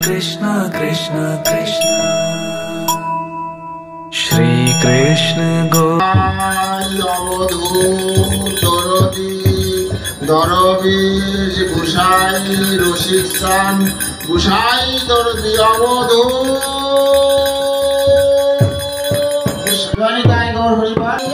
कृष्ण कृष्ण कृष्ण श्री कृष्ण দরবেশ গোসাই রসিক চান গোসাই দরদি অবধূত গাই গৌর হরিপাল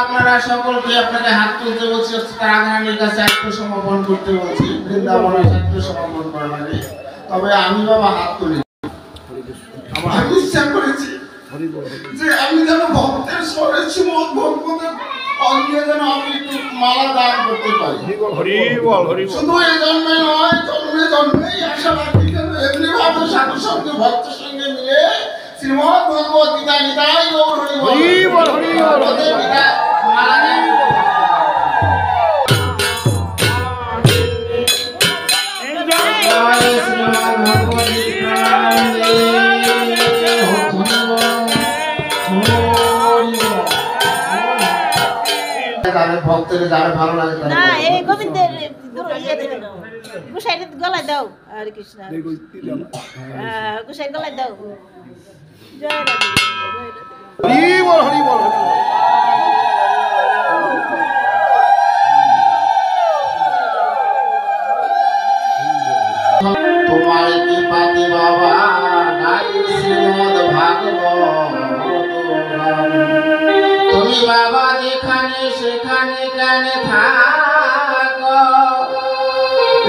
আপনারা সকলকে আপনাকে হাত তুলতে বলছি রাধারানীর কাছে আত্মসমর্পণ করতে বলছি বৃন্দাবনে আত্মসমর্পণ করা লাগে তবে আমি বাবা হাত তুলি আমার ইচ্ছা করেছি যে আমি যেন ভক্তের স্বরে শ্রীমদ ভগবতের অঙ্গে যেন আমি একটু মালা দান করতে পারি শুধু এই জন্মে নয় জন্মে জন্মেই আশা রাখি যেন এমনি ভাবে সাধু সঙ্গে ভক্তের সঙ্গে মিলে শ্রীমদ ভগবত গীতা নিতাই গৌর হরি বল ভক্তের যারা ভালো লাগে না এই গোবিন্দের গোসাইয়ের গলায় দাও হরে কৃষ্ণ গোসাইয়ের গলায় দাও জয় রাধে হরি বল হরি বল তোমার কৃপাতে বাবা গাই শ্রীমদ ভাগবত তুমি বাবা যেখানে সেখানে কেন থাকো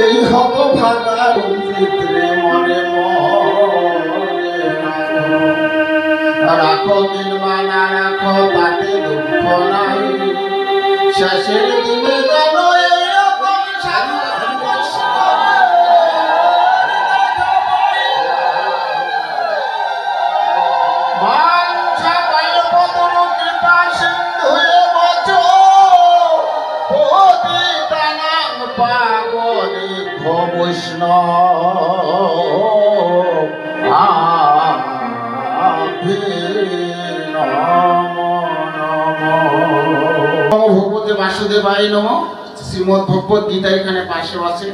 এই হতভাগা চিত্রে মনে মনে রাখো দিন মানা রাখো তাতে দুঃখ নাই শেষের দিনে যেন এরকম সাধু কৃষ্ণ ভগবতে বাসুদেবায় নমঃ। শ্রীমদ্ ভগবত গীতা এখানে পাশে আছে।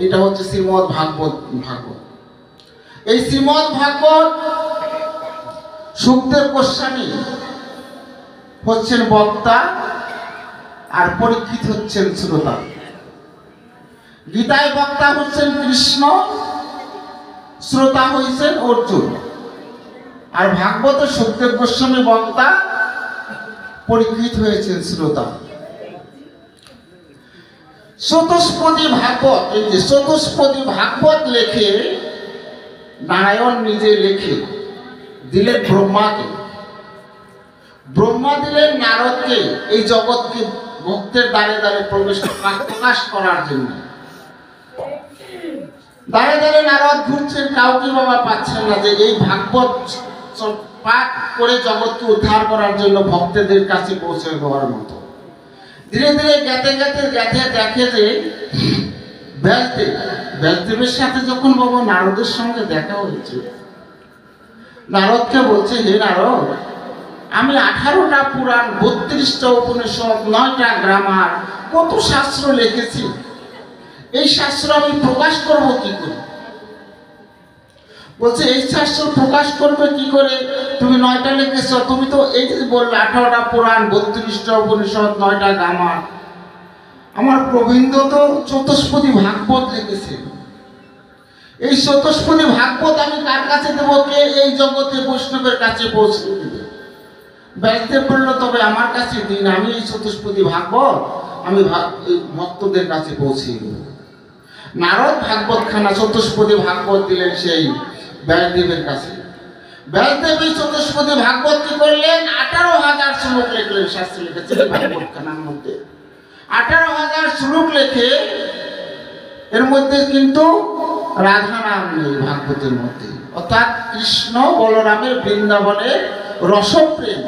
এটা হচ্ছে শ্রীমদ্ ভাগবত। এই শ্রীমদ্ ভাগবত সুখদেব গোস্বামী হচ্ছেন বক্তা আর পরীক্ষিত হচ্ছেন শ্রোতা। গীতায় বক্তা হচ্ছেন কৃষ্ণ, শ্রোতা হয়েছেন অর্জুন। আর ভাগবতে সুখদেব গোস্বামী বক্তা, পরীক্ষিত হয়েছেন শ্রোতা। চতুষ্পদী ভাগবত, এই যে চতুষ্পদী ভাগবত লেখে নারায়ণ নিজে লেখে দিলেন ব্রহ্মাকে, ব্রহ্মা দিলেন নারদকে এই জগৎকে ভক্তের দ্বারে দ্বারে প্রকাশ করার জন্য। দ্বারে দ্বারে নারদ ঘুরছেন, কাউকে বাবা পাচ্ছেন না যে এই ভাগবত পাঠ করে জগৎকে উদ্ধার করার জন্য ভক্তদের কাছে পৌঁছে দেওয়ার মতো। ধীরে ধীরে গেতে দেখে যে ব্যাসদেবের সাথে যখন বাবা নারদের সঙ্গে দেখা হয়েছে, নারদকে বলছে, হে নারদ, আমি 18টা পুরাণ, 32টা উপনিষদ, 9টা গ্রামার, কত শাস্ত্র লিখেছি। এই শাস্ত্র আমি প্রকাশ করব কি করে? বলছে, এই শাস্ত্র প্রকাশ করবে কি করে? তুমি 9টা লিখেছ, তুমি তো এই যে বললে 18টা পুরাণ, 32টা উপনিষদ, 9টা গ্রামার। আমার গোবিন্দ তো চতুষ্পদী ভাগবত লিখেছে। এই চতুষ্পদী ভাগবত আমি কার কাছে দেবো? কে এই জগতে বৈষ্ণবের কাছে পৌঁছে দেবে? ব্যাসদেব বলল, তবে আমার কাছে দিন, আমি এই চতুষ্পদী ভাগবত আমি ভক্তদের কাছে পৌঁছে দেব। নারদ ভাগবত খানা চতুষ্পদী ভাগবত দিলেন সেই ব্যাসদেবের কাছে। ব্যাসদেব এই চতুষ্পদী ভাগবত কি করলেন? 18,000 শ্লোক লিখলেন, শাস্ত্রে লিখেছে ভাগবত খানার মধ্যে 18,000 শ্লোক লেখে। এর মধ্যে কিন্তু রাধা নাম নেই ভাগবতের মধ্যে, অর্থাৎ কৃষ্ণ বলরামের বৃন্দাবনের রসপ্রেম।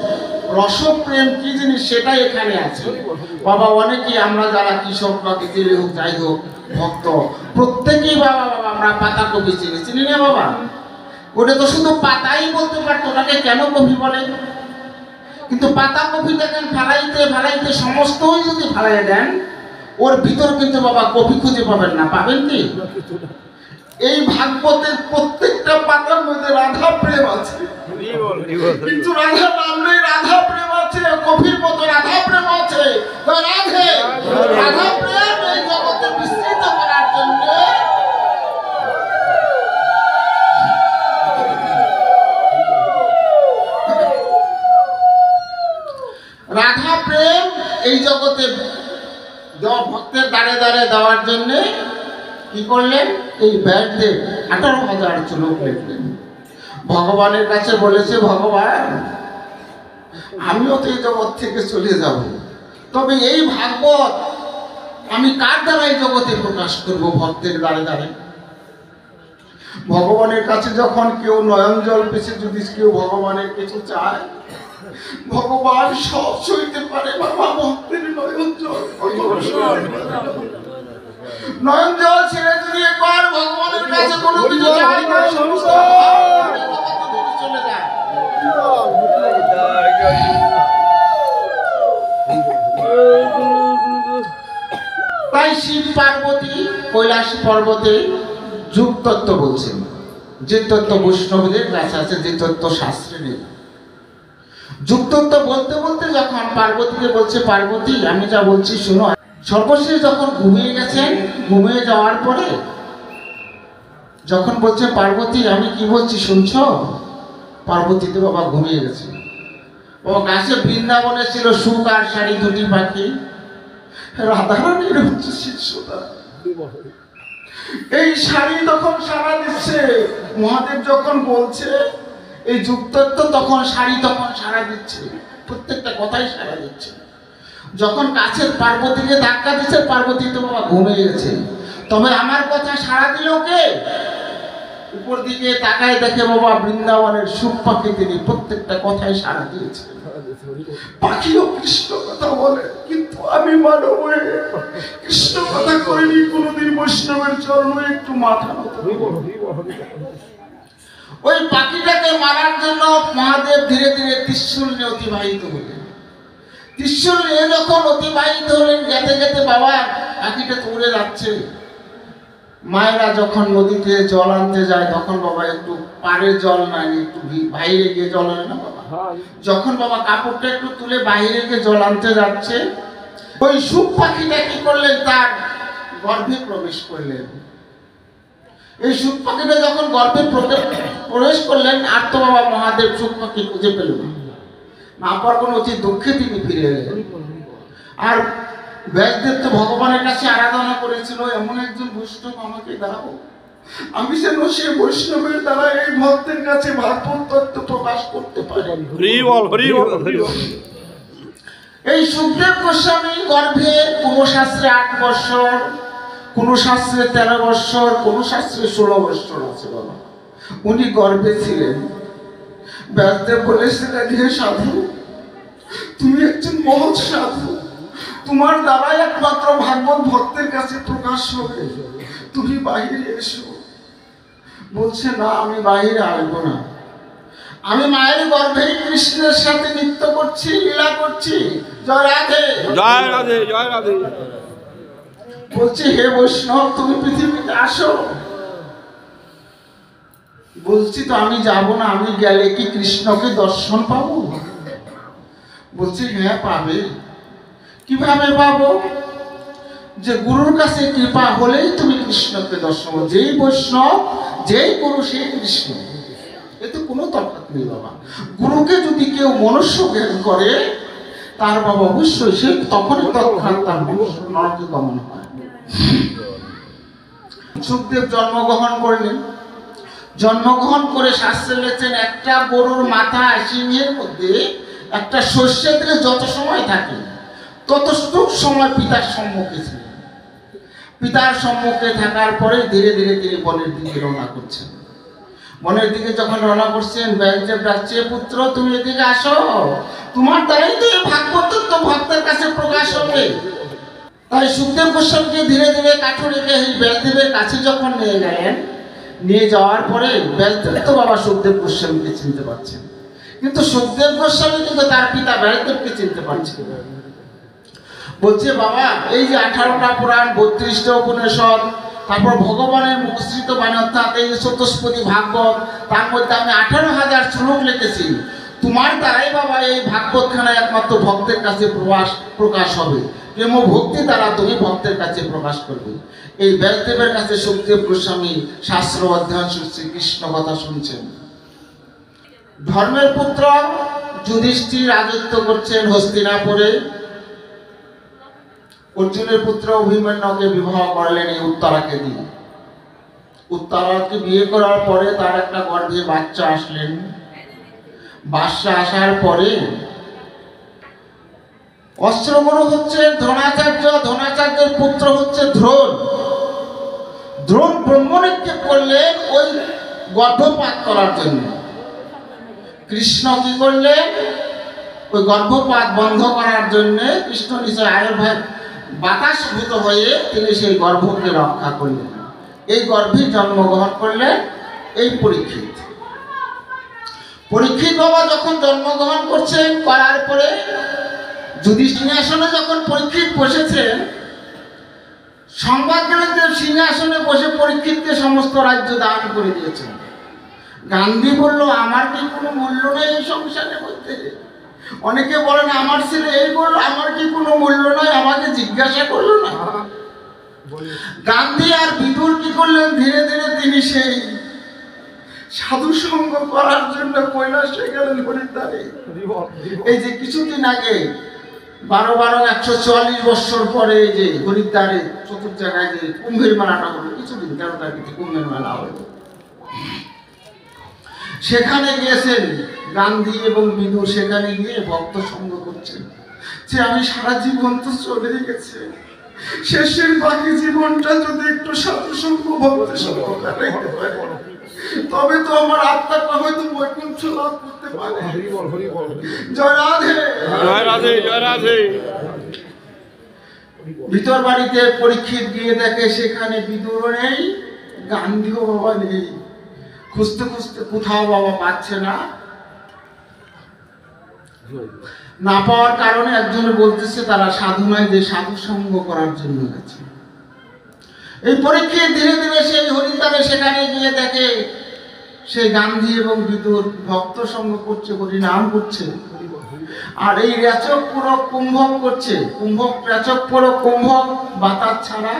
রসপ্রেম কি জিনিস সেটা এখানে আছে বাবা। অনেকেই আমরা যারা কৃষক বা গীতিলে হোক যাই হোক ভক্ত, প্রত্যেকেই বাবা আমরা পাতা কপি চিনি না বাবা। ওটা তো শুধু পাতাই বলতে পারতো, ওটাকে কেন কপি বলে? কিন্তু পাতা কপি দেখেন ফালাইতে সমস্তই যদি ফালাই দেন, ওর ভিতর কিন্তু বাবা কপি খুঁজে পাবেন না। পাবেন কি? এই ভাগবতের প্রত্যেকটা পাতার মধ্যে রাধা প্রেম আছে, কিন্তু রাধা নাম নেই, রাধা প্রেম আছে। কপির মতো রাধা প্রেম আছে। রাধা প্রেম এই জগতে বিস্তৃত করার জন্য রাধা প্রেম এই জগতে ভক্তের দ্বারে দ্বারে দেওয়ার জন্য কি করলেন? এই ব্যাসদেব 18,000 শ্লোক লিখলেন। ভগবানের কাছে বলেছে, ভগবান আমিও তো এই জগৎ থেকে চলে যাব, তবে এই ভাগবত আমি কার দ্বারা এই জগতে প্রকাশ করব? ভক্তের দ্বারে দ্বারে। ভগবানের কাছে যখন কেউ নয়ন জল পেছে, যদি কেউ ভগবানের কিছু চায়, ভগবান সব সইতে পারে বাবা। ভক্তের নয়ন জল, নয়ন জল ছেড়ে যদি একবার ভগবানের কাছে কোনো কিছু চায়, সমস্ত চলে যায়। তাই শিব পার্বতী কৈলাস পর্বতে যুগ তত্ত্ব বলছেন, যে তত্ত্ব বৈষ্ণবদের কাছে আছে, যে তত্ত্ব শাস্ত্রে নেই। যুগতত্ত্ব বলতে বলতে যখন পার্বতীকে বলছে, পার্বতী আমি যা বলছি শোনো। সর্বশেষ যখন ঘুমিয়ে গেছেন, ঘুমিয়ে যাওয়ার পরে যখন বলছে, পার্বতী আমি কি বলছি শুনছ? পার্বতী তো বাবা ঘুমিয়ে গেছে। ও গাছে বৃন্দাবনে ছিল সুখ আর শাড়ি, দুটি পাখি। রাধারানীর হচ্ছে শিষ্যতা। এই শাড়ি তখন সারা দিচ্ছে। মহাদেব যখন বলছে এই যুক্তত্ব, তখন শাড়ি তখন সারা দিচ্ছে, প্রত্যেকটা কথাই সারা দিচ্ছে। যখন কাছের পার্বতীকে ধাক্কা দিচ্ছে, পার্বতী তো বাবা ঘুমিয়ে গেছে, তবে আমার কথা সারা দিল কে? উপর দিকে তাকায় দেখে বাবা বৃন্দাবনের সুখ পাখি, তিনি প্রত্যেকটা কথাই সারা দিয়েছে। পাখিও কৃষ্ণ কথা বলে, কিন্তু আমি মানব হয়ে কৃষ্ণ কথা করিনি কোনোদিন। বৈষ্ণবের চরণে একটু মাথা নত। ওই পাখিটাকে মারার জন্য মহাদেব ধীরে ধীরে ত্রিশূল নিয়ে অতিবাহিত হলেন। ত্রিশূল নিয়ে যখন অতিবাহিত হলেন, যেতে যেতে বাবা পাখিটা তো উড়ে যাচ্ছে। মায়েরা যখন নদীতে জল আনতে যায় তখন বাবা একটু পাড়ের জল নাই, একটু বাইরে গিয়ে জল আনে না বাবা। যখন বাবা কাপড়টা একটু তুলে বাইরে গিয়ে জল আনতে যাচ্ছে, ওই সুখ পাখিটা কি করলেন, তার গর্ভে প্রবেশ করলেন। এই সুখ পাখিটা যখন গর্ভে প্রবেশ করলেন, আর তো বাবা মহাদেব সুখ পাখি খুঁজে পেলেন না, পাওয়ার কোনো অতি দুঃখে তিনি ফিরে এলেন। আর ব্যাসদেব তো ভগবানের কাছে আরাধনা করেছিল, এমন একজন বৈষ্ণব আমাকে দাও, আমি যেন সে বৈষ্ণবের দ্বারা এই ভক্তের কাছে ভাগবত তত্ত্ব প্রকাশ করতে পারি। এই সুখদেব গোস্বামী গর্ভে কোন শাস্ত্রে 8 বছর, কোন শাস্ত্রে 13 বছর, কোন শাস্ত্রে 16 বছর আছে বাবা, উনি গর্ভে ছিলেন। ব্যাসদেব বলেছিলেন, হে সাধু, তুমি একজন মহৎ সাধু, তোমার দ্বারাই একমাত্র ভাগবত ভক্তের কাছে প্রকাশ হবে, তুমি বাহিরে এসো। বলছে, না, আমি বাহিরে আসবো না, আমি মায়ের গর্ভেই কৃষ্ণের সাথে নৃত্য করছি, লীলা করছি। জয় রাধে, জয় রাধে, জয় রাধে। বলছে, হে বৈষ্ণব, তুমি পৃথিবীতে আসো। বলছি, তো আমি যাব না, আমি গেলে কি কৃষ্ণকে দর্শন পাবো? বলছি, হ্যাঁ পাবে। কিভাবে পাবো? যে গুরুর কাছে কৃপা হলেই তুমি কৃষ্ণকে দর্শন পাবো। যেই বৈষ্ণব, যেই গুরু, সেই কৃষ্ণ, এতে কোনো তফাৎ নেই বাবা। গুরুকে যদি কেউ মনুষ্য জ্ঞান করে, তার বাবা অবশ্যই সে তখনই তৎক্ষণাৎ তার নরকে গমন হয়। সুখদেব জন্মগ্রহণ করলেন। জন্মগ্রহণ করে শাস্ত্রে লেখেন, একটা গরুর মাথা সিংহের মধ্যে একটা শস্য দিলে যত সময় থাকে ততটুক সময় পিতার সম্মুখে ছিলেন। পিতার সম্মুখে থাকার পরে ধীরে ধীরে তিনি বনের দিকে রওনা করছেন। বনের দিকে যখন রওনা করছেন, ব্যাসদেব ডাকছে, পুত্র তুমি এদিকে আসো, তোমার দ্বারাই তো এই ভাগবত তত্ত্ব ভক্তের কাছে প্রকাশ হবে। তাই সুখদেব গোস্বামীকে ধীরে ধীরে কাঠুরেকে এই ব্যাসদেবের কাছে যখন নিয়ে গেলেন, নিয়ে যাওয়ার পরে ব্যাসদেব তো বাবা সুখদেব গোস্বামীকে চিনতে পারছেন, কিন্তু সুখদেব গোস্বামী কিন্তু তার পিতা ব্যাসদেবকে চিনতে পারছেন। বলছে, বাবা, এই যে 18টা পুরাণ, 32টা উপনিষদ, তারপর ভগবানের মুখশ্রিত বাণী, অর্থাৎ এই চতুষ্পদী ভাগবত, তার মধ্যে আমি 18,000 শ্লোক লিখেছি। তোমার দ্বারাই বাবা এই ভাগবতখানা একমাত্র ভক্তের কাছে প্রকাশ হবে। প্রেম ভক্তি দ্বারা তুমি ভক্তের কাছে প্রকাশ করবে। এই ব্যাসদেবের কাছে সুখদেব গোস্বামী শাস্ত্র অধ্যয়ন শুনছে, কৃষ্ণ কথা শুনছেন। ধর্মের পুত্র যুধিষ্ঠির রাজত্ব করছেন হস্তিনাপুরে। অর্জুনের পুত্র অভিমন্যুকে বিবাহ করলেন এই উত্তরাকে দিয়ে। উত্তরাকে বিয়ে করার পরে তার একটা গর্ভে বাচ্চা আসলেন। বাচ্চা আসার পরে অস্ত্রগুরু হচ্ছে দ্রোণাচার্য, দ্রোণাচার্যের পুত্র হচ্ছে দ্রোণ। দ্রোণ ব্রহ্মনিক্ষেপ করলেন ওই গর্ভপাত করার জন্য। কৃষ্ণ কি করলেন? ওই গর্ভপাত বন্ধ করার জন্য কৃষ্ণ নিশ্চয় আয়ুর্ভাব বাতাসভূত হয়ে তিনি সেই গর্ভকে রক্ষা করলেন। এই গর্ভে জন্মগ্রহণ করলেন এই পরীক্ষিত। পরীক্ষিত বাবা যখন জন্মগ্রহণ করছেন, করার পরে যদি সিংহাসনে যখন পরীক্ষিত বসেছেন, সংবাদ গেলেন যে সিংহাসনে বসে পরীক্ষিতকে সমস্ত রাজ্য দান করে দিয়েছেন। গান্ধী বলল, আমার কি কোনো মূল্য নেই এই সংসারের মধ্যে? অনেকে বলেন, আমার ছেলে এই বললো, আমার কি কোনো মূল্য নাই, আমাকে জিজ্ঞাসা করলো না। গান্ধী আর বিদুর কি করলেন? ধীরে ধীরে তিনি সেই সাধু সঙ্গ করার জন্য কৈলাসে গেলেন, হরিদ্বারে। এই যে কিছুদিন আগে 144 বছর পরে এই যে হরিদ্বারে চতুর্থ জায়গায় যে কুম্ভের মেলাটা হলো, কিছুদিন 13 তারিখে কুম্ভের মেলা হলো, সেখানে গিয়েছেন গান্ধী এবং বিদুর। সেখানে গিয়ে ভক্ত সঙ্গ করছেন যে আমি সারা জীবন তো চলেই গেছে, শেষের বাকি জীবনটা যদি একটু সাধু সঙ্গ ভক্ত সঙ্গ কাটাইতে পারে তবে তো আমার আত্মাটা হয়তো বৈকুণ্ঠ লাভ করতে পারে। জয় রাধে। জয় রাধে, জয় রাধে। ভিতর বাড়িতে পরীক্ষিত গিয়ে দেখে সেখানে বিদুর নেই, গান্ধীও বাবা নেই। খুঁজতে খুঁজতে কোথাও বাবা পাচ্ছে না। না পাওয়ার কারণে একজনে বলতেছে তারা সাধনায় যে সাধু সঙ্গ করার জন্য গেছে। এই পরীক্ষায় ধীরে ধীরে সেই হরিদ্বারে সেখানে গিয়ে দেখে সেই গান্ধী এবং বিদুর ভক্ত সঙ্গ করছে, হরিনাম করছে। আর এই রেচক পুরো কুম্ভক করছে। কুম্ভক রেচক পুরো কুম্ভক বাতাস ছাড়া,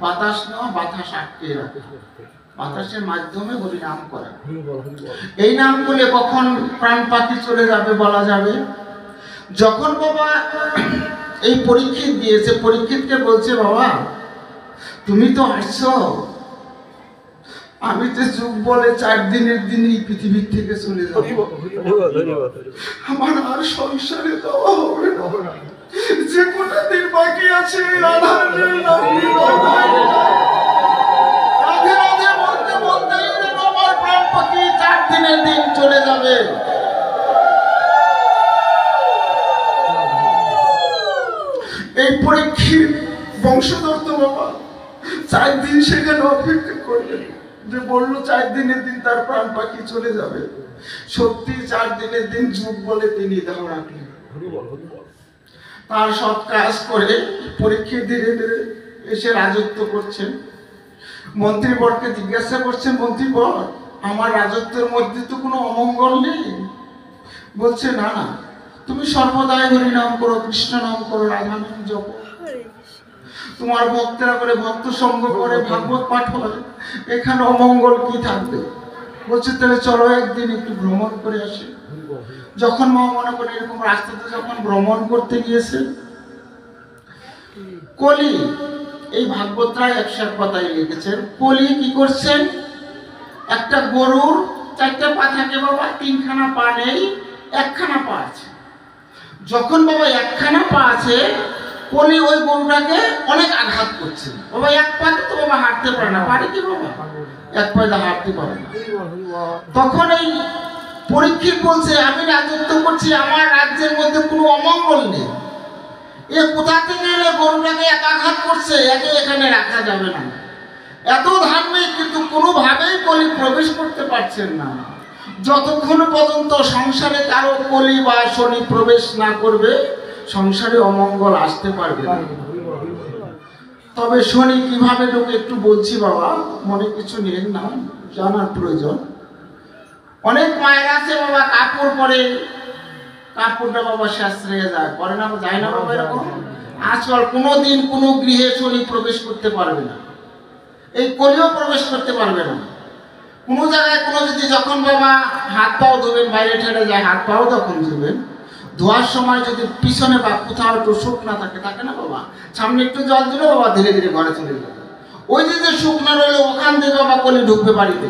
বাতাস নেওয়া, বাতাস আটকে রাখে, বাতাসের মাধ্যমে হরিনাম করা। এই নাম বলে কখন প্রাণ পাখি চলে যাবে বলা যাবে। যখন বাবা এই পরীক্ষিত দিয়েছে, পরীক্ষিতকে বলছে বাবা তুমি তো আসছো, আমি তো যুগ বলে 4 দিনের দিনই পৃথিবীর থেকে চলে যাব, আমার আর সংসারে দেওয়া হবে না। যে কোটা দিন বাকি আছে রাধার নাম নিব। রাধে রাধে বলতে বলতে আমার প্রাণ পাখি 4 দিনের দিন চলে যাবে। এই পরীক্ষিত বংশধর তো বাবা 4 দিন সেখানে অপেক্ষা করলেন, যে বললো 4 দিনের দিন তার প্রাণ পাখি চলে যাবে। সত্যি 4 দিনের দিন যুগ বলে তিনি দেহ রাখলেন। তার সৎ কাজ করে পরীক্ষা ধীরে ধীরে এসে রাজত্ব করছেন। মন্ত্রীবরকে জিজ্ঞাসা করছেন, মন্ত্রীবর আমার রাজত্বের মধ্যে তো কোনো অমঙ্গল নেই? বলছে না না, তুমি সর্বদাই হরি নাম করো, কৃষ্ণ নাম করো, রাধা নাম জপ, তোমার ভক্তরা করে ভক্ত সঙ্গ করে ভাগবত পাঠ হয়, এখানে অমঙ্গল কি থাকবে? বলছে তাহলে চলো একদিন একটু ভ্রমণ করে আসি। যখন মা মনে করে এরকম রাস্তাতে যখন ভ্রমণ করতে গিয়েছে, কলি এই ভাগবতরা 100 পাতায় লিখেছেন, কলি কি করছেন, একটা গরুর 4টে পা থাকে বাবা, 3খানা পা নেই, 1খানা পা আছে। যখন বাবা 1খানা পা আছে, কলি ওই গরুটাকে অনেক আঘাত করছে। বাবা 1 পাতে তো বাবা হাঁটতে পারে না, পারে কি বাবা? 1 পায়ে হাঁটতে পারে না। তখন এই পরীক্ষিত বলছে আমি রাজত্ব করছি, আমার রাজ্যের মধ্যে কোনো অমঙ্গল নেই, এ কোথা থেকে এলে গরুটাকে আঘাত করছে, একে এখানে রাখা যাবে না। এত ধার্মিক কিন্তু কোনোভাবেই কলি প্রবেশ করতে পারছেন না। যতক্ষণ পর্যন্ত সংসারে কারো কলি বা শনি প্রবেশ না করবে, সংসারে অমঙ্গল আসতে পারবে না। তবে শনি কিভাবে ঢোকে একটু বলছি বাবা, মনে কিছু নেন না, জানার প্রয়োজন। অনেক মায়ের আছে বাবা কাপড় পরে, কাপড়টা বাবা শাস্ত্রে যায়, পরে না যায় না বাবা এরকম। আজকাল কোনোদিন কোনো গৃহে শনি প্রবেশ করতে পারবে না, এই কলিও প্রবেশ করতে পারবে না। কোনো জায়গায় কোনো যদি যখন বাবা হাত পাও ধোবেন, বাইরে ঠেলে যায়, হাত পাও তখন ধোবেন, ধোয়ার সময় যদি পিছনে বা কোথাও একটু শুকনা থাকে, থাকে না বাবা, সামনে একটু জল দিলে বাবা ধীরে ধীরে ঘরে চলে যাবে। ওই যে শুকনা রইলে ওখান দিয়ে বাবা কলি ঢুকবে বাড়িতে,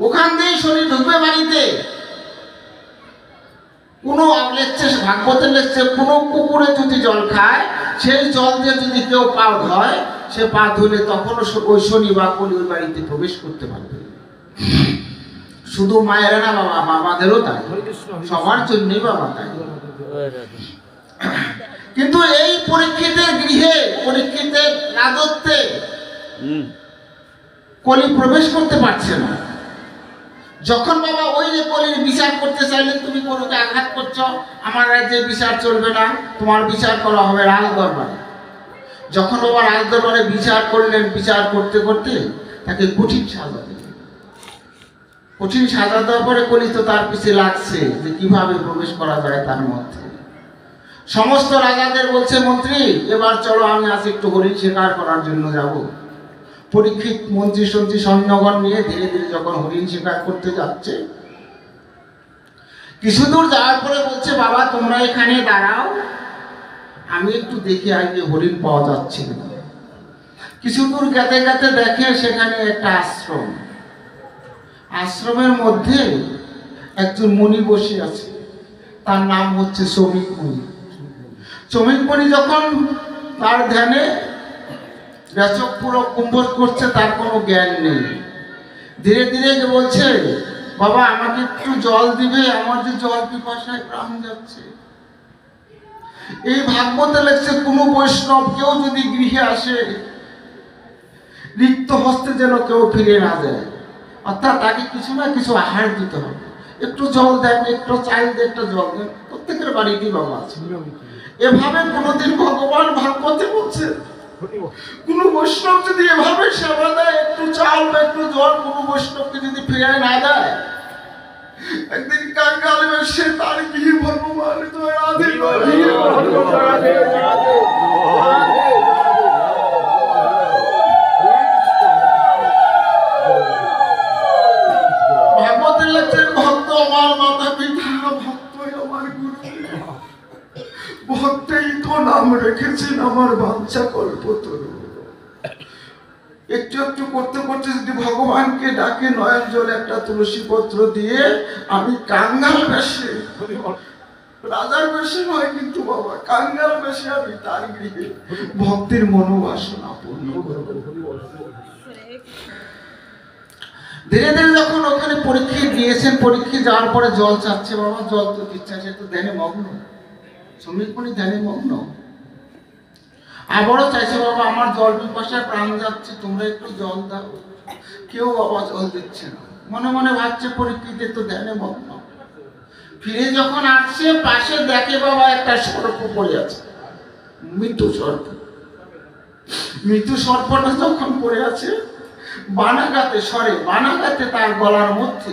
ওখান দিয়ে শনি ঢুকবে বাড়িতে। কোনো লেখছে ভাগবতের লেখছে, কোনো পুকুরে যদি জল খায়, সেই জল দিয়ে যদি কেউ পা ধয়, সে পা ধুলে তখনও ওই শনি বা কলি ওই বাড়িতে প্রবেশ করতে পারবে। শুধু মায়েরা না বাবা, বাবাদেরও তাই, সবার জন্যই বাবা তাই। কিন্তু এই পরীক্ষিতের গৃহে, পরীক্ষিতের রাজত্বে কলি প্রবেশ করতে পারছে না। যখন বাবা ওই যে কলির বিচার করতে চাইলেন, তুমি গরুকে আঘাত করছো, আমার রাজ্যে বিচার চলবে না, তোমার বিচার করা হবে রাজ দরবারে। যখন বাবা রাজ দরবারে বিচার করলেন, বিচার করতে করতে তাকে কঠিন সাজা দিলেন। কঠিন সাজা দেওয়ার পরে কলি তো তার পিছিয়ে লাগছে যে কিভাবে প্রবেশ করা যায় তার মধ্যে। সমস্ত রাজাদের বলছে, মন্ত্রী এবার চলো আমি আজ একটু হরিণ শিকার করার জন্য যাব। পরীক্ষিত মন্ত্রী সন্ত্রী সৈন্যগণ নিয়ে ধীরে ধীরে যখন হরিণ শিকার করতে যাচ্ছে, কিছু দূর যাওয়ার পরে বলছে, বাবা তোমরা এখানে দাঁড়াও, আমি একটু দেখে আগে হরিণ পাওয়া যাচ্ছে না। কিছু দূর গেতে গেতে দেখে সেখানে একটা আশ্রম, আশ্রমের মধ্যে একজন মুনি বসে আছে, তার নাম হচ্ছে শ্রমিক মুনি। শ্রমিক মুনি যখন তার ধ্যানে রেচক পুরো কুম্ভস করছে, তার কোনো জ্ঞান নেই। ধীরে ধীরে যে বলছে, বাবা আমাকে একটু জল দিবে, আমার যে জল পিপাসায় প্রাণ যাচ্ছে। এই ভাগবতে লেখছে, কোনো বৈষ্ণব কেউ যদি গৃহে আসে, রিক্ত হস্তে যেন কেউ ফিরে না যায়, অর্থাৎ তাকে কিছু না কিছু আহার দিতে হবে। একটু জল দেন, একটু চাল দেন, একটু জল দেন, প্রত্যেকের বাড়িতেই বাবা আছে। এভাবে কোনোদিন ভগবান ভাগবতে বলছে, কোন বৈষ্ণব যদি এভাবে সেবা দেয়, একটু চাল বা একটু জল কোনো বৈষ্ণবকে যদি ফিরে না দেয়, একদিন কাঙ্গাল বেশে তার গৃহে ভগবান ভাগবতের লেখছেন, ভক্ত আমার মাতা পিতা, ভক্তই আমার গুরু, ভক্তেই তো নাম রেখেছেন আমার বাঞ্ছা কল্পতরু। একটু একটু করতে করতে যদি ভগবানকে ডাকে, নয়ন জলে একটা তুলসী পত্র দিয়ে, আমি কাঙ্গাল বেশে, রাজার বেশে নয় কিন্তু বাবা, কাঙ্গাল বেশে আমি তার গৃহে ভক্তির মনোবাসনা পূর্ণ করব। ধীরে ধীরে যখন ওখানে পরীক্ষা দিয়েছেন, পরীক্ষা যাওয়ার পরে জল চাচ্ছে, বাবা জল তো দিচ্ছে, সে তো ধ্যানে মগ্ন, শ্রমিকমণি ধ্যানে মগ্ন। আবারও চাইছে, বাবা আমার জল পিপাসায় প্রাণ যাচ্ছে, তোমরা একটু জল দাও। কেউ বাবা জল দিচ্ছে না, মনে মনে ভাবছে পরীক্ষিতে তো ধ্যানে মগ্ন। ফিরে যখন আসছে, পাশে দেখে বাবা একটা সর্প পড়ে আছে, মৃত্যু সর্প। মৃত্যু সর্পটা যখন পড়ে আছে, বানাগাতে সরে, বানাগাতে তার গলার মধ্যে,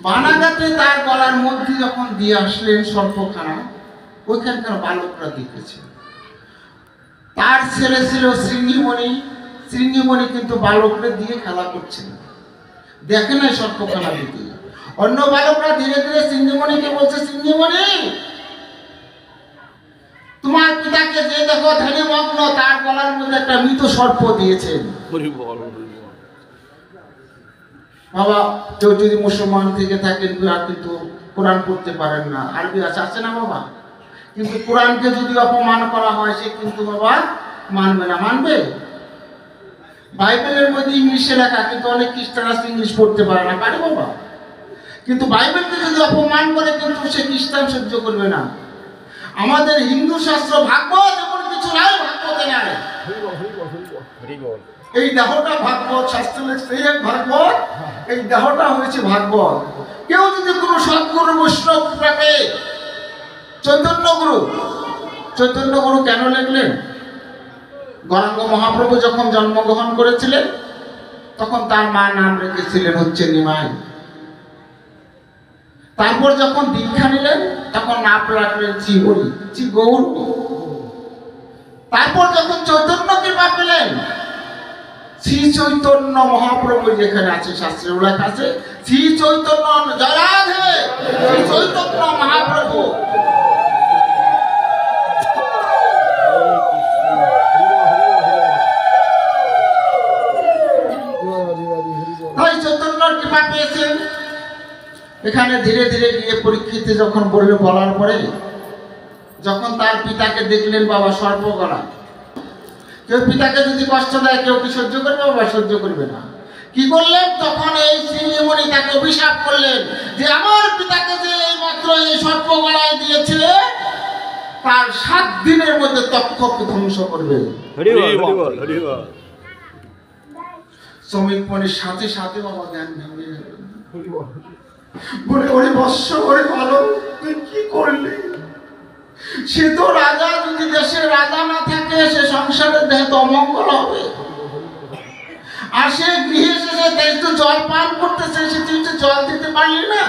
বানাগাতে তার গলার মধ্যে যখন দিয়ে আসলেন সর্পখানা, ওইখানকার বালকরা দেখেছে। তার ছেলে ছিল শৃঙ্গিমণি, শৃঙ্গিমণি কিন্তু বালকরা দিয়ে খেলা করছে না, দেখে নাই সর্পখানা দিতে। অন্য বালকরা ধীরে ধীরে শৃঙ্গিমণিকে বলছে, শৃঙ্গিমণি তোমার পিতাকে যে দেখো ধ্যানে মগ্ন, তার গলার মধ্যে একটা মৃত সর্প দিয়েছেন। বাবা কেউ যদি মুসলমান থেকে থাকেন, আর কিন্তু কোরআন পড়তে পারেন না, আরবি আছে না বাবা, কিন্তু কোরআনকে যদি অপমান করা হয়, সে কিন্তু বাবা মানবে না। মানবে? বাইবেলের মধ্যে ইংলিশে লেখা, কিন্তু অনেক খ্রিস্টান আছে ইংলিশ পড়তে পারে না, পারে বাবা, কিন্তু বাইবেলকে যদি অপমান করে, কিন্তু সে খ্রিস্টান সহ্য করবে না। আমাদের হিন্দু শাস্ত্র ভাগবত এমন কিছু নাই, ভাগবতে নাই। এই দেহটা ভাগবত, শাস্ত্র লেখছে ভাগবত, এই দেহটা হয়েছে ভাগবত। কেউ যদি কোনো সদ্গুরু বৈষ্ণব পাবে, চৈতন্য গুরু কেন লিখলেন? গৌরাঙ্গ মহাপ্রভু যখন জন্মগ্রহণ করেছিলেন, তখন তার মা নাম রেখেছিলেন হচ্ছে নিমাই। তারপর যখন দীক্ষা নিলেন, তখন নাম রাখলেন শ্রীহরি, শ্রী গৌর। তারপর যখন চৈতন্য কৃপা পেলেন, শ্রী চৈতন্য মহাপ্রভু যেখানে আছে, শাস্ত্রে উল্লেখ আছে, শ্রী চৈতন্য জয় রাধে, শ্রী চৈতন্য মহাপ্রভু। তাই চৈতন্যর কৃপা পেয়েছেন। এখানে ধীরে ধীরে গিয়ে পরীক্ষিতে যখন বলার পরে, যখন তার পিতাকে দেখলেন বাবা সর্পগলা, কেউ পিতাকে যদি কষ্ট দেয়, কেউ কি সহ্য করবে বাবা? সহ্য করবে না। কি করলেন? তখন এই শ্রীমণি তাকে অভিশাপ করলেন যে আমার পিতাকে যে এই মাত্র এই সর্প গলায় দিয়েছে, তার 7 দিনের মধ্যে তক্ষকে ধ্বংস করবে। শ্রমিকমণির সাথে সাথে বাবা জ্ঞান ভেঙে গেল, বলে ওরে বৎস, ওরে ভালো, তুই কি করলি? সে তো রাজা, যদি দেশের রাজা না থাকে, সে সংসারের দেহে তো অমঙ্গল হবে। আর সে গৃহে এসে একটু জল পান করতেছে, সে তুই একটু জল দিতে পারলি না?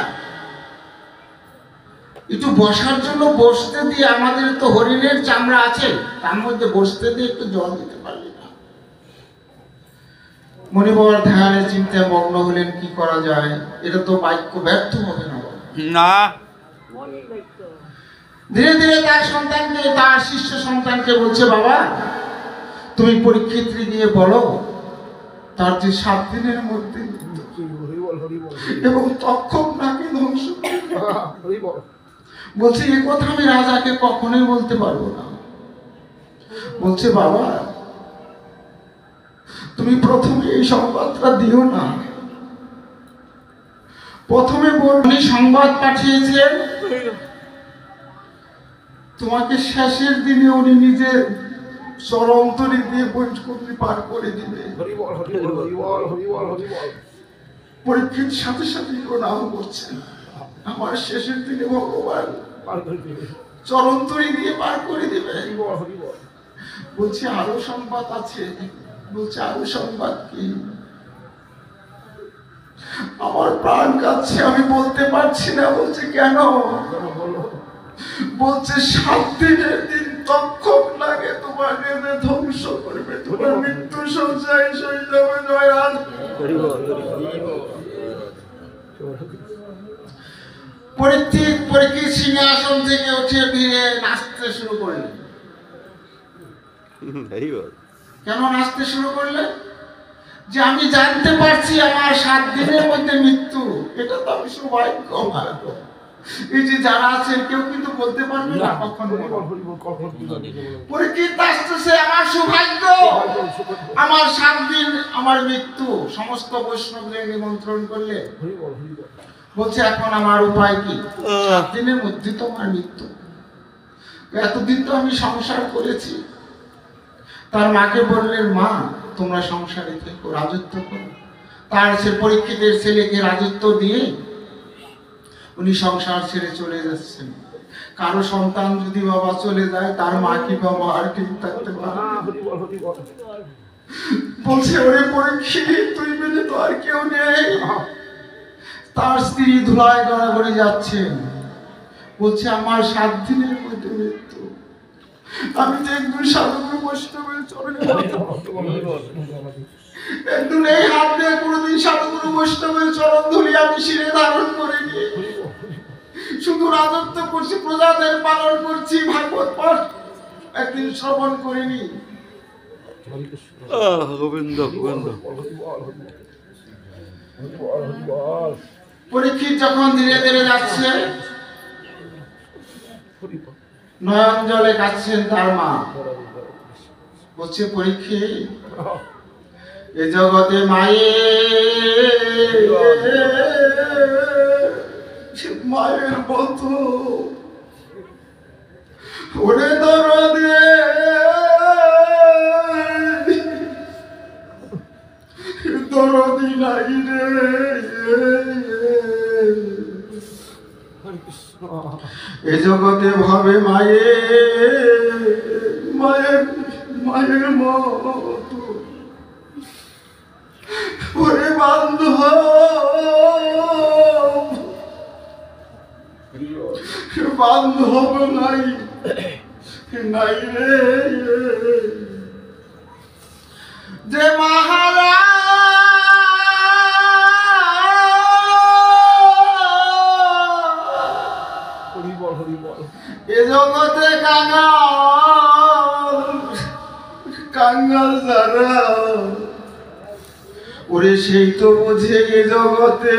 একটু বসার জন্য বসতে দিয়ে, আমাদের তো হরিণের চামড়া আছে, তার মধ্যে বসতে দিয়ে একটু জল দিতে পারলি না? মনে বাবার ধ্যানের চিন্তায় মগ্ন হলেন, কি করা যায়, এটা তো বাক্য ব্যর্থ হবে না না। ধীরে ধীরে তার সন্তানকে, তার শিষ্য সন্তানকে বলছে, বাবা তুমি পরীক্ষিত্রী দিয়ে বলো, তার যে 7 দিনের মধ্যে এবং তক্ষক নাকি ধ্বংস। বলছে এ কথা আমি রাজাকে কখনোই বলতে পারবো না। বলছে বাবা তুমি প্রথমে এই সংবাদটা দিও না। প্রথমে উনি সংবাদ পাঠিয়েছেন তোমাকে শেষের দিনে উনি নিজে চরন্তরি দিয়ে বৈঠকটি পার করে দিবে। পরীক্ষিত সাথে সাথে প্রণাম করছেন, আমার শেষের দিনে ভগবান চরন্তরি দিয়ে পার করে দিবে। বলছে আরো সংবাদ আছে। বলছে আরো সংবাদ কি? আমার প্রাণ কাঁদছে, আমি বলতে পারছি না। বলছে কেন? বলছে 7 দিনের দিন তক্ষক লাগে তোমাকে ধ্বংস করবে, তোমার মৃত্যু সজ্জায় সই যাবে। জয়াল পরীক্ষিত সিংহাসন থেকে উঠে ভিড়ে নাচতে শুরু করলেন। কেন নাচতে শুরু করলেন? যে আমি জানতে পারছি আমার 7 দিনের মধ্যে মৃত্যু। এটা তো আমি সৌভাগ্য। এই যে যারা আছেন কেউ কিন্তু বলতে পারবে না কখনো। পরীক্ষিত আসতেছে, আমার সৌভাগ্য, আমার 7 দিন আমার মৃত্যু। সমস্ত বৈষ্ণবদের নিমন্ত্রণ করলে বলছে এখন আমার উপায় কি? 7 দিনের মধ্যে তো আমার মৃত্যু। এতদিন তো আমি সংসার করেছি। তার মাকে বললেন, মা তোমরা সংসারে থেকো, রাজত্ব করো। তার সে পরীক্ষিতের ছেলেকে রাজত্ব দিয়ে উনি সংসার ছেড়ে চলে যাচ্ছেন। কারো সন্তান যদি বাবা চলে যায়, তার মা কি বাবা আর ঠিক থাকতে পারে? বলছে ওরে পরীক্ষিত, তুই বেঁচে তো আর কেউ নেই। তার স্ত্রী ধুলায় গড়াগড়ি যাচ্ছেন। বলছে আমার 7 দিনের মধ্যে মৃত্যু। আমি তো একজন সাধুগুরু বৈষ্ণবের চরণে একজন এই হাত দিয়ে কোনোদিন সাধুগুরু বৈষ্ণবের চরণ ধুলি আমি শিরে ধারণ করিনি। শুধু রাজত্ব করছি, প্রজাদের পালন করছি, ভাগবত পাঠ একদিন শ্রবণ করিনি। গোবিন্দ গোবিন্দ। পরীক্ষিত যখন ধীরে ধীরে যাচ্ছে, নয়ন জলে কাঁদছেন তার মা। বলছে পরীক্ষিত, এ জগতে মায়ের মতো ওরে দরদে দরদি নাই রে। এ জগতে ভাবে মায়ের মতো ওরে বান্ধব নাই রে। যে এ জগতে কাঙ্গাল যারা, ওরে সেই তো বোঝে এ জগতে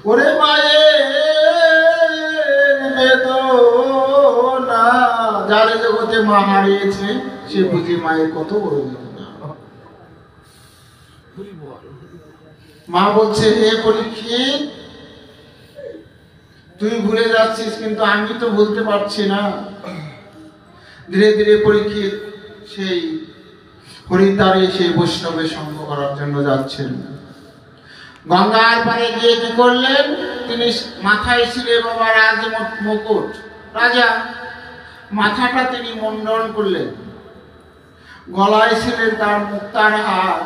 ওরে মায়ের বেদনা। যার জগতে মা হারিয়েছে সে বুঝে মায়ের কত বড় বেদনা। মা বলছে, হে পরীক্ষিত, তুই ভুলে যাচ্ছিস, কিন্তু আমি তো বলতে পারছি না। ধীরে ধীরে পরীক্ষিত সেই হরিদ্বারে সেই বৈষ্ণবের সঙ্গ করার জন্য যাচ্ছেন। গঙ্গার পারে গিয়ে কি করলেন? তিনি মাথায় ছিল বাবা রাজ মুকুট, রাজা, মাথাটা তিনি মন্ডন করলেন। গলায় ছিলেন তার মুক্তার হার,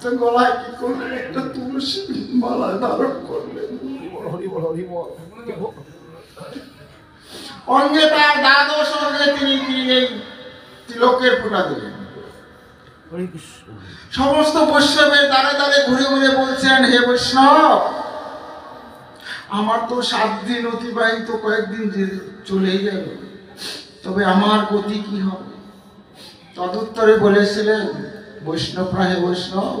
তো গলায় কি করলেন? একটা তুলসী মালা ধারণ করলেন। অঙ্গে তার দ্বাদশ অঙ্গে তিনি এই তিলকের ফোঁটা দিলেন। সমস্ত বৈষ্ণবের দ্বারে দ্বারে ঘুরে ঘুরে বলছেন, হে বৈষ্ণব, আমার তো 7 দিন অতিবাহিত, কয়েকদিন চলেই গেল, তবে আমার গতি কি হবে? তদুত্তরে বলেছিলেন, বৈষ্ণব হে বৈষ্ণব,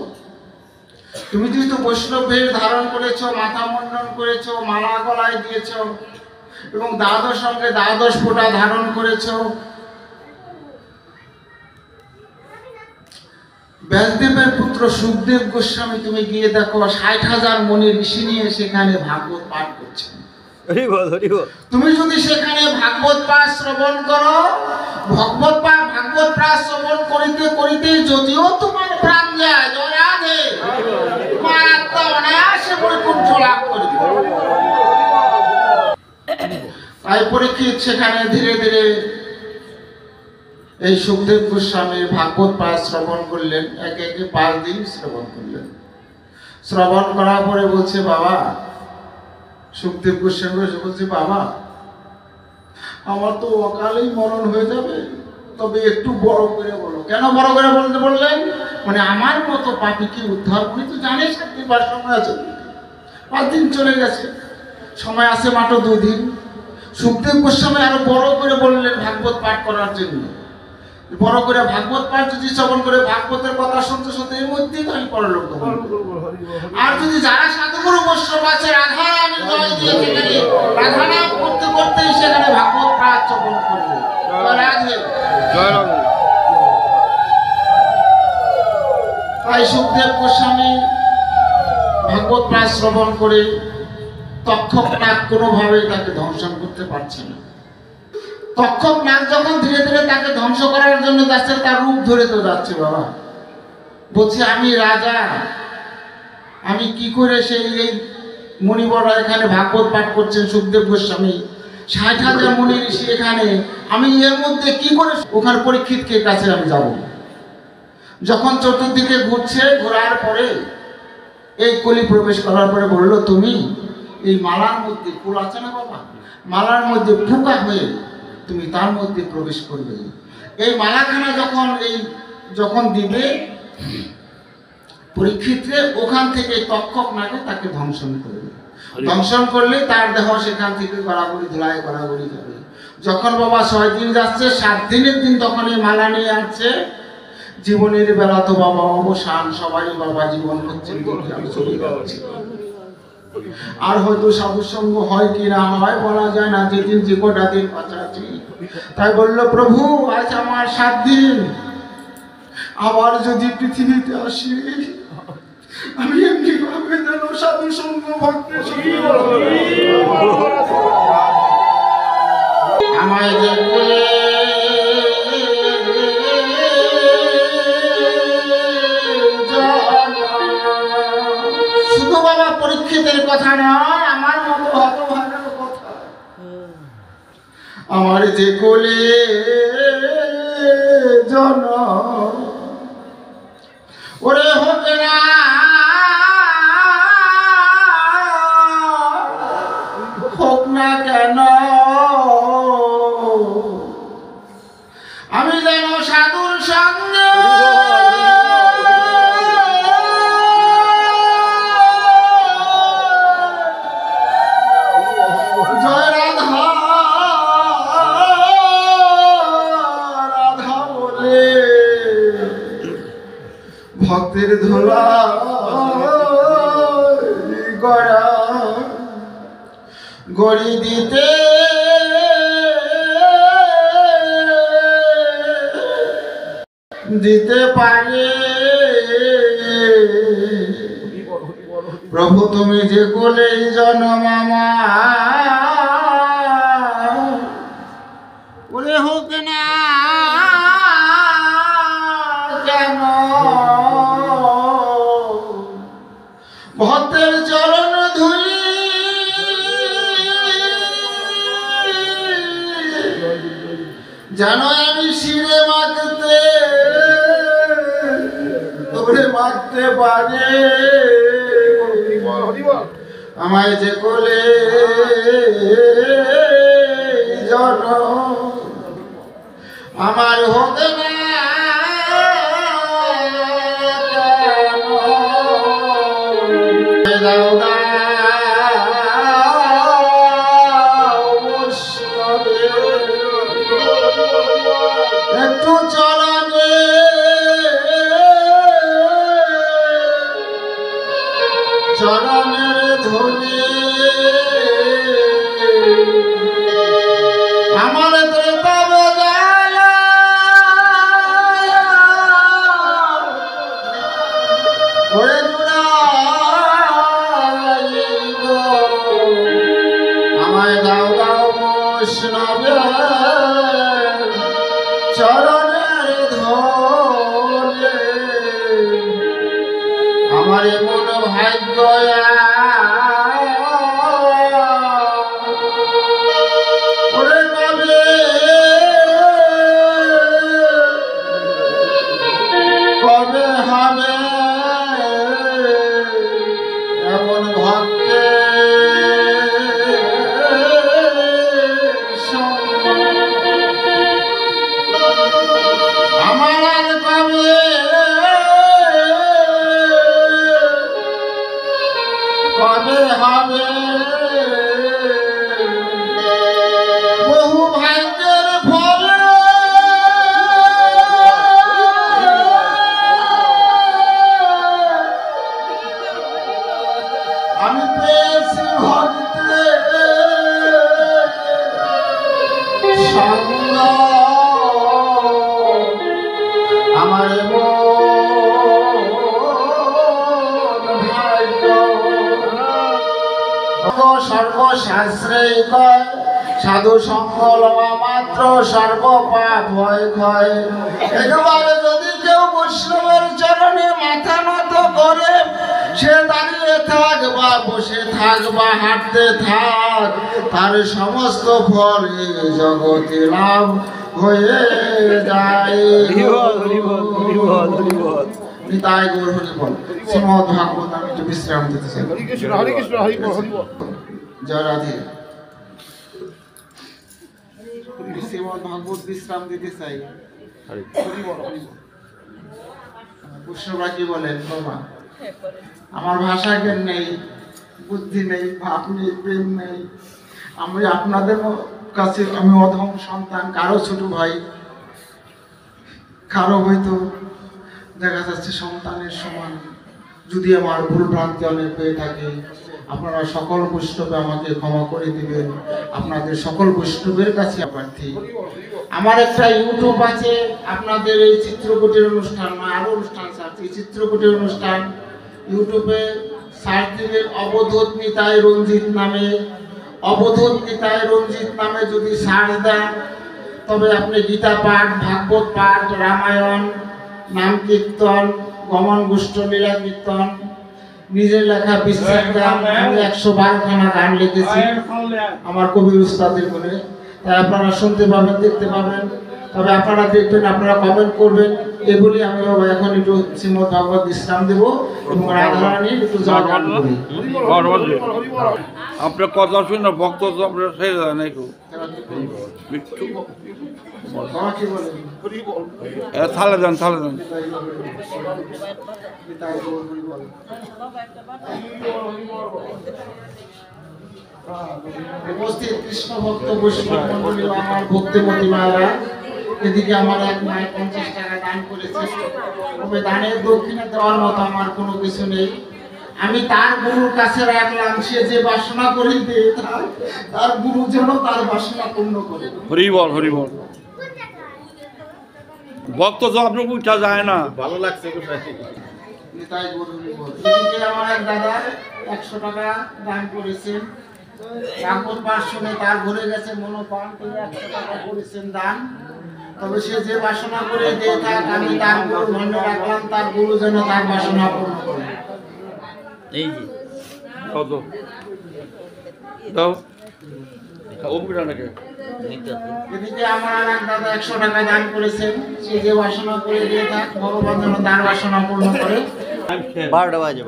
তুমি তো বৈষ্ণব বেশ ধারণ করেছো, মাথা মন্ডন করেছো, মালা গলায় দিয়েছো এবং দ্বাদশ অঙ্গে দ্বাদশ ফোঁটা ধারণ করেছো। ব্যাসদেবের পুত্র সুখদেব গোস্বামী তুমি গিয়ে দেখো 60,000 মুনি ঋষি নিয়ে সেখানে ভাগবত পাঠ করছেন। তুমি যদি সেখানে ভাগবত পাঠ শ্রবণ করো, ভাগবত পাঠ শ্রবণ করিতে করিতে যদিও তোমার প্রাণ যায়, জয় রাধে, তোমার আত্মা অনায়াসে বৈকুণ্ঠ লাভ করবে। তাই পরীক্ষিত সেখানে ধীরে ধীরে এই সুখদেব গোস্বামীর ভাগবত পাঠ শ্রবণ করলেন। একে একে 5 দিন শ্রবণ করলেন। শ্রবণ করার পরে বলছে, বাবা, সুখদেব গোস্বামী বলছে, বাবা, আমার তো অকালেই মরণ হয়ে যাবে, তবে একটু বড় করে বলো। কেন বড় করে বলতে বললেন? মানে আমার মতো পাপীকে উদ্ধার করি, তো জানিস একবার সময় আছে, 5 দিন চলে গেছে, সময় আছে মাত্র 2 দিন। সুখদেব গোস্বামী আরো বড় করে বললেন ভাগবত পাঠ করার জন্য। বড় করে ভাগবত পাঠ যদি শ্রবণ করে ভাগবতের কথা শুনতে শুনতে এর মধ্যেই তো আমি পরলোক গমন করব। আর যদি যারা সাধুগুরু বৈষ্ণব আছে, রাধা রানী জয় দিয়ে সেখানে রাধা নাম করতে করতে সেখানে ভাগবত পাঠ শ্রবণ করবে। রাধে জয় রাধে। তাই সুখদেব গোস্বামী ভাগবত পাঠ শ্রবণ করে তক্ষক নাগ কোনোভাবেই তাকে ধ্বংসন করতে পারছে না। তক্ষক নাগ যখন ধীরে ধীরে তাকে ধ্বংস করার জন্য যাচ্ছে, তার রূপ ধরে তো যাচ্ছে। বাবা বলছে, আমি রাজা, আমি কি করে সেই এই মুনিবররা এখানে ভাগবত পাঠ করছেন, সুখদেব গোস্বামী 60,000 মুনি ঋষি এখানে, আমি এর মধ্যে কি করে ওখানে পরীক্ষিতের কাছে আমি যাব? যখন চতুর্দিকে ঘুরছে, ঘোরার পরে এই কলি প্রবেশ করার পরে বলল, তুমি এই মালার মধ্যে, ফুল আছে না বাবা, মালার মধ্যে ফুকা হয়ে তুমি তার মধ্যে প্রবেশ করবে। এই মালাখানা যখন দিবে পরীক্ষিতে, ওখান থেকে তক্ষক নাগে তাকে ধ্বংসন করবে। ধ্বংসন করলে তার দেহ সেখান থেকে গড়াগড়ি ধুলায় গড়াগড়ি যাবে। যখন বাবা 6 দিন যাচ্ছে, 7 দিনের দিন তখন এই মালা নিয়ে আসছে। জীবনের বেলা তো বাবা অবসান, সবাই বাবা জীবন করছেন, আমি চলে যাচ্ছি। আর হয়তো সাধুসঙ্গ হয় কি না হয় বলা যায় না, যেদিন যে কটা দিন বাঁচাচ্ছি। তাই বলল, প্রভু আজ আমার 7 দিন, আবার যদি পৃথিবীতে আসি আমি এমনি ভাবে যেন সাধুসঙ্গ ভক্তের সঙ্গে আমায় যে বলে শুধু বাবা পরীক্ষিতের কথা নয়, আমার মতো হতভাগার কথা। আমার যে কোলে জন ওরে হোক না হোক না কেন, আমি যেন সাধুর সঙ্গে জয় রাধা রাধা বলে ভক্তের ধোলা গড়া গড়ি দিতে দিতে পারে। প্রভু তুমি যে কোলে জন্ম আমার, ওরে হোক না কেন, ভক্তের চরণ ধুলি যেন আমি শিরে মাখতে মাখতে পারে। আমায় যে কোলে জন আমার হোক না দাও একটু চরণে চরণের ধুলি আমার ত্রেতা বেজায় আমার এমন ভাগ্য ওরে কবে হবে এমন ভক্তে আমার আর কবে হবে বহু ভাগ্যের ফলে আমি পেয়েছি ভক্তে সঙ্গ আমার সর্বশাস্ত্রে কয় সাধু সঙ্গ লওয়া মাত্র সর্বপাপ ভয় ক্ষয়। একেবারে যদি কেউ বৈষ্ণবের চরণে মাথা নত করে সে দাঁড়িয়ে থাক বা বসে থাক বা হাঁটতে থাক তার সমস্ত ফল এই জগতে লাভ হয়ে যায়। নিতাই গৌর হরি বল। শ্রীমদ্ ভাগবত আমি একটু বিশ্রাম দিতে চাই। জয় রাধে। শ্রীমদ্ ভাগবত বিশ্রাম দিতে চাই। বৈষ্ণবরা কি বলেন বাবা, আমার ভাষা জ্ঞান নেই, বুদ্ধি নেই, ভাব নেই, প্রেম নেই। আমি আপনাদের কাছে আমি অধম সন্তান, কারো ছোট ভাই, কারো হয়তো দেখা যাচ্ছে সন্তানের সমান। যদি আমার ভুল ভ্রান্তি অনেক হয়ে থাকে আপনারা সকল বৈষ্ণবে আমাকে ক্ষমা করে দিবেন। আপনাদের সকল বৈষ্ণবের কাছে প্রার্থী। আমার একটা ইউটিউব আছে, আপনাদের এই চিত্রকূটের অনুষ্ঠান না আরো অনুষ্ঠান আছে, চিত্রকূটের অনুষ্ঠান ইউটিউবে সার্চ দিবেন অবধূত নিতাই রঞ্জিত নামে। অবধূত নিতাই রঞ্জিত নামে যদি সার্চ দেন তবে আপনি গীতা পাঠ, ভাগবত পাঠ, রামায়ণ, নাম কীর্তন, গমন গোষ্ঠ লীলা কীর্তন, নিজের লেখা বিশ্বাস গান, আমি 112খানা গান লিখেছি আমার কবির উস্তাদের বলে। তাই আপনারা শুনতে পাবেন, দেখতে পাবেন। তবে আপনারা দেখবেন, আপনারা কমেন্ট করবেন। এগুলি আমি এখন একটু শ্রীমদ্ ভাগবত বিশ্রাম দেব এবং রাধারানী একটু জয়গান করি। আপনার কথা শুনে ভক্ত তো আপনার ছেড়ে দেয় নাই থালে দেন, থালে দেন। উপস্থিত কৃষ্ণ ভক্ত বৈষ্ণব মন্ডলী, আমার ভক্তিমতী মায়েরা, এদিকে আমার এক মায়ের 50 টাকা দান করেছে। তবে দানের দক্ষিণে দেওয়ার মতো আমার কোনো কিছু নেই। আমি তার গুরুর কাছে রাখলাম, সে যে বাসনা করে দিয়ে তার গুরু যেন তার বাসনা পূর্ণ করে। হরি বল, হরি বল। ভক্ত তো আপনার উঠা যায় না, ভালো লাগছে। নিতাই গৌর হরি বল। এদিকে আমার এক দাদা 100 টাকা দান করেছেন। ভাগবত পাঠ শুনে তার ঘুরে গেছে মনোপ্রাণ, তিনি 100 টাকা করেছেন দান। তবে সে যে বাসনা করে দিয়ে থাক, আমি তার গুরু ধন্য রাখলাম, তার গুরু যেন তার বাসনা পূর্ণ করে। এই যে কত দাও এদিকে আমার এক দাদা 100 টাকা দান করেছেন। সে যে বাসনা করে দিয়ে থাক, ভগবান যেন তার বাসনা পূর্ণ করে। 12টা বাজে।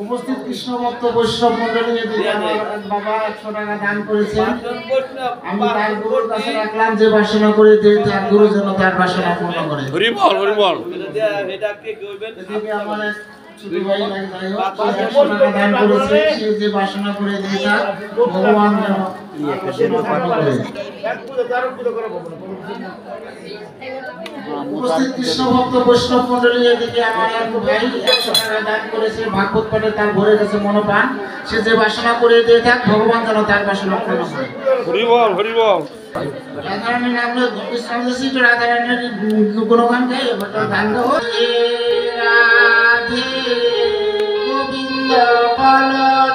উপস্থিত কৃষ্ণ ভক্ত বৈষ্ণব মন্ডলী, বাবা 100 টাকা দান করেছেন। আমি তার গুরুর কাছে রাখলাম, যে বাসনা করে দিয়ে তার গুরু যেন তার বাসনা পূর্ণ করে। হরি বল, হরি বল। এদিকে আমার এক ছোট ভাই যাই হোক 100 টাকা দান করেছে। সে যে বাসনা করে দিয়ে তার ভগবান যেন উপস্থিত কৃষ্ণ ভক্ত বৈষ্ণব মন্ডলী, এদিকে আমার এক ভাই 100 টাকা দান করেছে, ভাগবত পাঠে তার ভরে গেছে মনোপ্রাণ। সে যে বাসনা করে দিয়ে থাক, ভগবান যেন তার পাশে লক্ষ্য না হয়। হরি বল, হরি বল। রাধারানীর নাম বিশ্রাম দিয়েছি, তো রাধারানীর গুণগান গাই, এবার গান গাবো। রাধে গোবিন্দ বল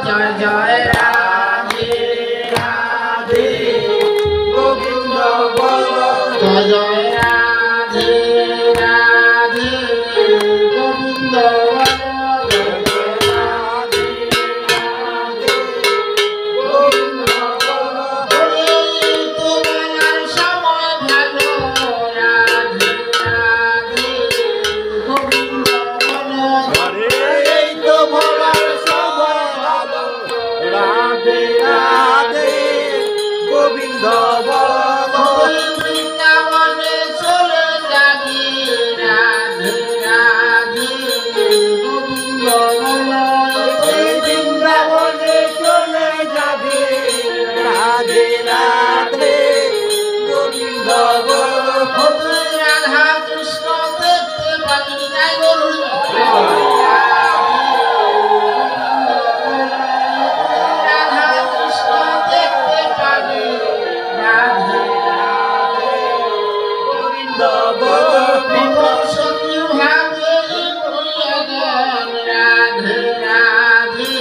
জয় জয় রাধে, রাধে গোবিন্দ বল জয় জয় রাধে, রাধে গোবিন্দ বল জয় জয় রাধে, রাধে গোবিন্দ বল। এই তো বলার সময় ভালো, রাধে রাধে গোবিন্দ বল। এই তো বলার সময় ভালো, রাধে রাধে গোবিন্দ বল। বৃন্দাবনে চলে যাবি, রাধে রাধে গোবিন্দ বল। বৃন্দাবনে চলে যাবে, রাধে রাধে গোবিন্দ বল। রাধা কৃষ্ণ দেখতে পাবি, তাই বলুন রাধা কৃষ্ণ দেখতে পাবি, রাধে রাধে গোবিন্দ বল। সখী ভাবে প্রিয়গণ, রাধে রাধে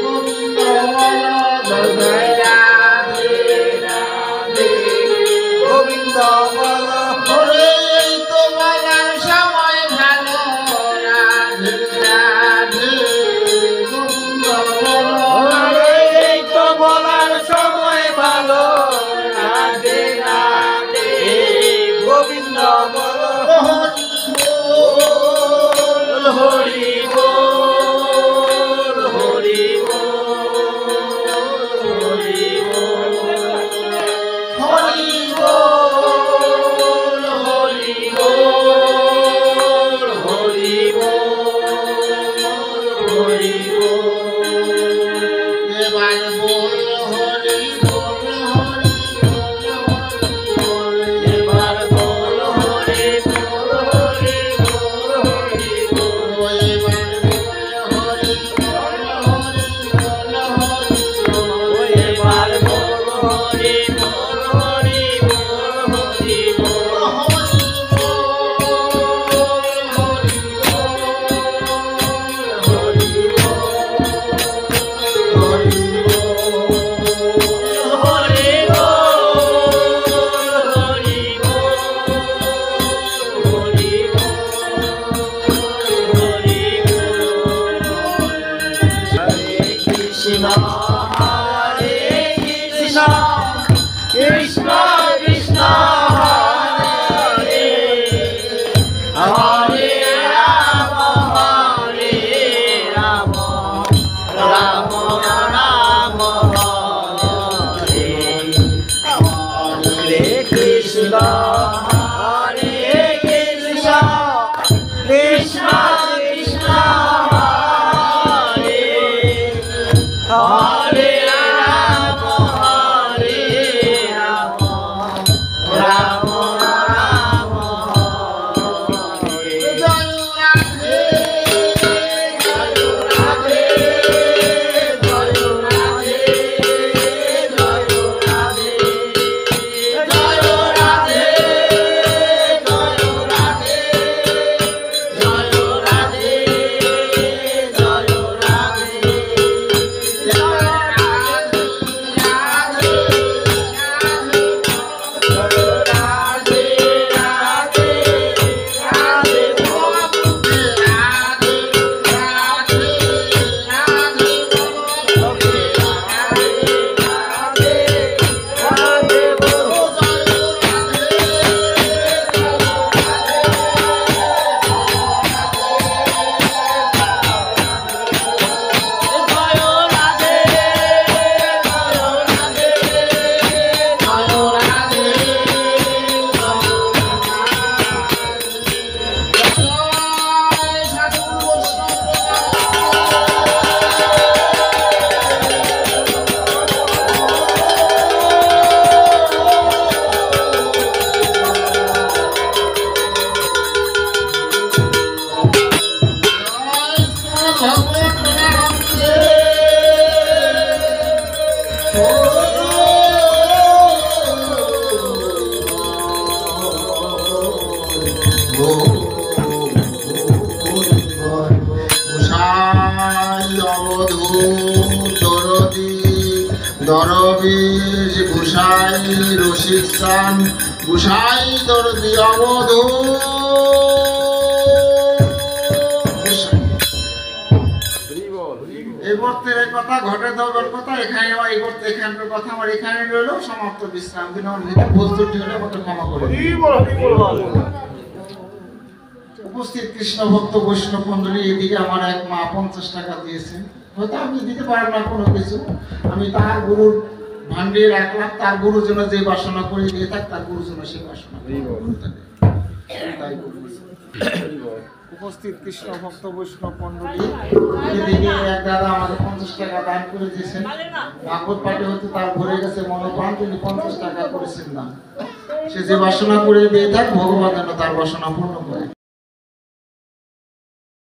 গোবিন্দ বল জয় জয় রাধে, রাধে গোবিন্দ বল। ওরে এই তো বলার সময় ভালো, রাধে রাধে গোবিন্দ বল। এই তো বলার সময় ভালো, রাধে রাধে গোবিন্দ বল। হরি বল, হরি বল, হরি বল, হরি বল। হরি বল, হরি বল, হরি বল, হরি বল। এবার বল হরি বল, হরি বল, হরি বল। এবার বল হরি বল, হরি বল, হরি বল। এবার বল হরি বল, হরি বল, হরি বল। এবার বল হরি বল, হরি বল, হরি বল। হরি বল, হরি বল, হরি বল, হরি বল। হরে কৃষ্ণ, হরে কৃষ্ণ, কৃষ্ণ কৃষ্ণ হরে হরে, হরে রাম, হরে রাম, রাম রাম হরে হরে। কৃষ্ণ, হরে কৃষ্ণ, কৃষ্ণ কৃষ্ণ হরে হরে রাম, হরে রাম, রাম রাম হরে। জয় রাধে, জয় রাধে, জয় রাধে, জয় রাধে, জয় রাধে, জয় রাধে, জয় রাধে, জয় রাধে, জয় রাধে, রাধে রাধে রাধে রাধে রাধে। ভগবান তোমার অন্তরে দরবেশ গুসাই রসিক চান গুসাই দরদি অবধূত এই বর্তের কথা ঘটে দেওয়ার কথা এখানে আমার এই বর্তে এখানকার কথা আমার এখানে রইল সমাপ্ত বিশ্রাম দিন আমার নিজে বলতে হলে আমাকে ক্ষমা করে উপস্থিত কৃষ্ণ ভক্ত বৈষ্ণব মন্ডলী এদিকে আমার এক মা 50 টাকা দিয়েছেন হয়তো আমি দিতে পারব না কোনো কিছু আমি তার গুরুর ভান্ডে রাখলাম তার গুরুর জন্য যে বাসনা করে দিয়ে থাক তার গুরুর জন্য সেই বাসনা তাই উপস্থিত কৃষ্ণ ভক্ত বৈষ্ণব মন্ডলী এদিকে এক দাদা আমাকে 50 টাকা দান করে দিয়েছেন ভাগবত পাঠে হতে তার ভরে গেছে মনোপ্রাণ তিনি 50 টাকা করেছেন না সে যে বাসনা করে দিয়ে থাক ভগবান যেন তার বাসনা পূর্ণ করে